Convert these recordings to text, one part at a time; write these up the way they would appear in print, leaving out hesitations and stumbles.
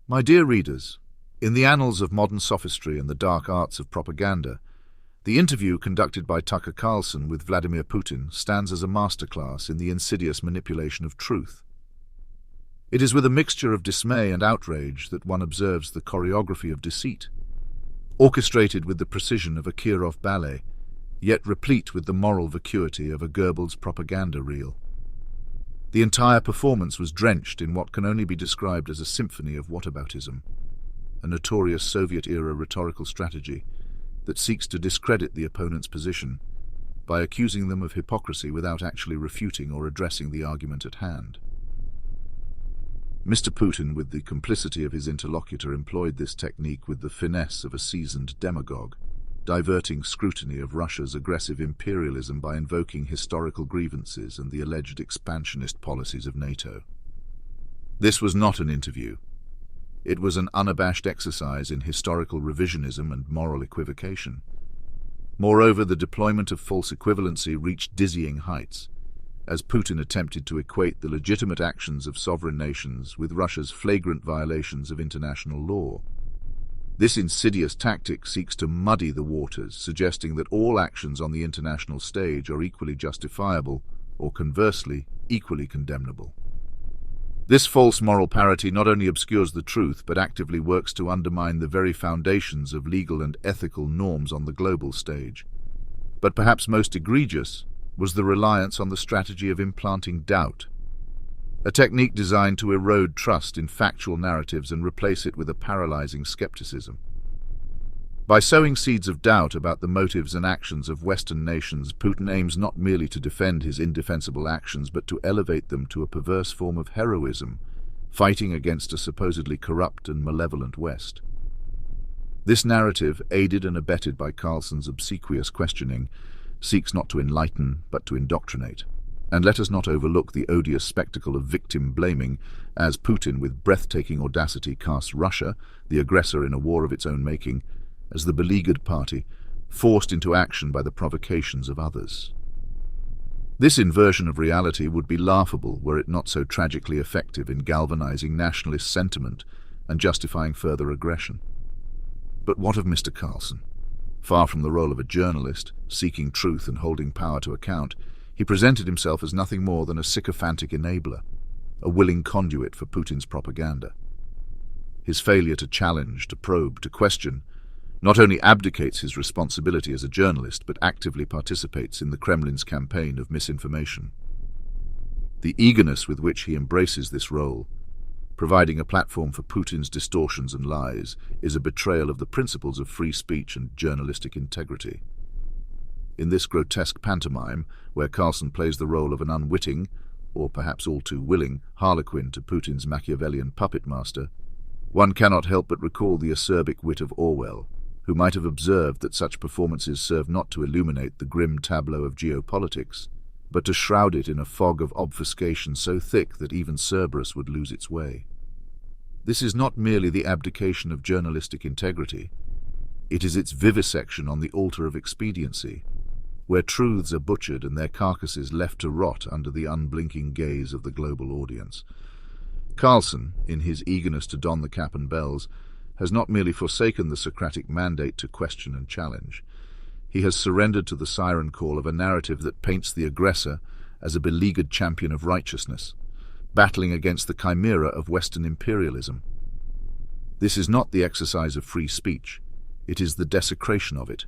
My dear readers, in the annals of modern sophistry and the dark arts of propaganda, the interview conducted by Tucker Carlson with Vladimir Putin stands as a masterclass in the insidious manipulation of truth. It is with a mixture of dismay and outrage that one observes the choreography of deceit, orchestrated with the precision of a Kirov ballet, yet replete with the moral vacuity of a Goebbels propaganda reel. The entire performance was drenched in what can only be described as a symphony of whataboutism, a notorious Soviet-era rhetorical strategy that seeks to discredit the opponent's position by accusing them of hypocrisy without actually refuting or addressing the argument at hand. Mr. Putin, with the complicity of his interlocutor, employed this technique with the finesse of a seasoned demagogue, diverting scrutiny of Russia's aggressive imperialism by invoking historical grievances and the alleged expansionist policies of NATO. This was not an interview. It was an unabashed exercise in historical revisionism and moral equivocation. Moreover, the deployment of false equivalency reached dizzying heights, as Putin attempted to equate the legitimate actions of sovereign nations with Russia's flagrant violations of international law. This insidious tactic seeks to muddy the waters, suggesting that all actions on the international stage are equally justifiable, or conversely, equally condemnable. This false moral parity not only obscures the truth, but actively works to undermine the very foundations of legal and ethical norms on the global stage. But perhaps most egregious was the reliance on the strategy of implanting doubt, a technique designed to erode trust in factual narratives and replace it with a paralyzing skepticism. By sowing seeds of doubt about the motives and actions of Western nations, Putin aims not merely to defend his indefensible actions, but to elevate them to a perverse form of heroism, fighting against a supposedly corrupt and malevolent West. This narrative, aided and abetted by Carlson's obsequious questioning, seeks not to enlighten, but to indoctrinate. And let us not overlook the odious spectacle of victim-blaming, as Putin, with breathtaking audacity, casts Russia, the aggressor in a war of its own making, as the beleaguered party, forced into action by the provocations of others. This inversion of reality would be laughable were it not so tragically effective in galvanizing nationalist sentiment and justifying further aggression. But what of Mr. Carlson? Far from the role of a journalist, seeking truth and holding power to account, he presented himself as nothing more than a sycophantic enabler, a willing conduit for Putin's propaganda. His failure to challenge, to probe, to question, not only abdicates his responsibility as a journalist, but actively participates in the Kremlin's campaign of misinformation. The eagerness with which he embraces this role, providing a platform for Putin's distortions and lies, is a betrayal of the principles of free speech and journalistic integrity. In this grotesque pantomime, where Carlson plays the role of an unwitting, or perhaps all too willing, harlequin to Putin's Machiavellian puppet master, one cannot help but recall the acerbic wit of Orwell, who might have observed that such performances serve not to illuminate the grim tableau of geopolitics, but to shroud it in a fog of obfuscation so thick that even Cerberus would lose its way. This is not merely the abdication of journalistic integrity, it is its vivisection on the altar of expediency, where truths are butchered and their carcasses left to rot under the unblinking gaze of the global audience. Carlson, in his eagerness to don the cap and bells, has not merely forsaken the Socratic mandate to question and challenge. He has surrendered to the siren call of a narrative that paints the aggressor as a beleaguered champion of righteousness, battling against the chimera of Western imperialism. This is not the exercise of free speech, it is the desecration of it,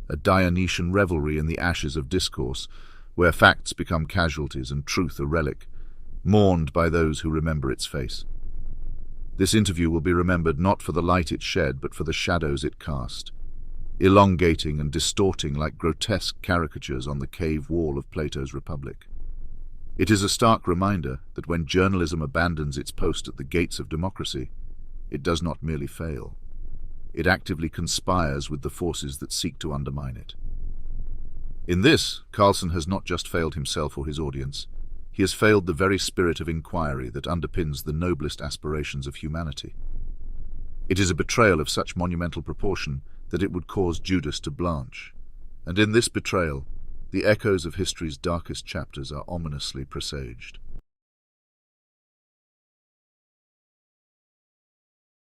a Dionysian revelry in the ashes of discourse, where facts become casualties and truth a relic, mourned by those who remember its face. This interview will be remembered not for the light it shed, but for the shadows it cast, elongating and distorting like grotesque caricatures on the cave wall of Plato's Republic. It is a stark reminder that when journalism abandons its post at the gates of democracy, it does not merely fail. It actively conspires with the forces that seek to undermine it. In this, Carlson has not just failed himself or his audience, he has failed the very spirit of inquiry that underpins the noblest aspirations of humanity. It is a betrayal of such monumental proportion that it would cause Judas to blanch, and in this betrayal, the echoes of history's darkest chapters are ominously presaged.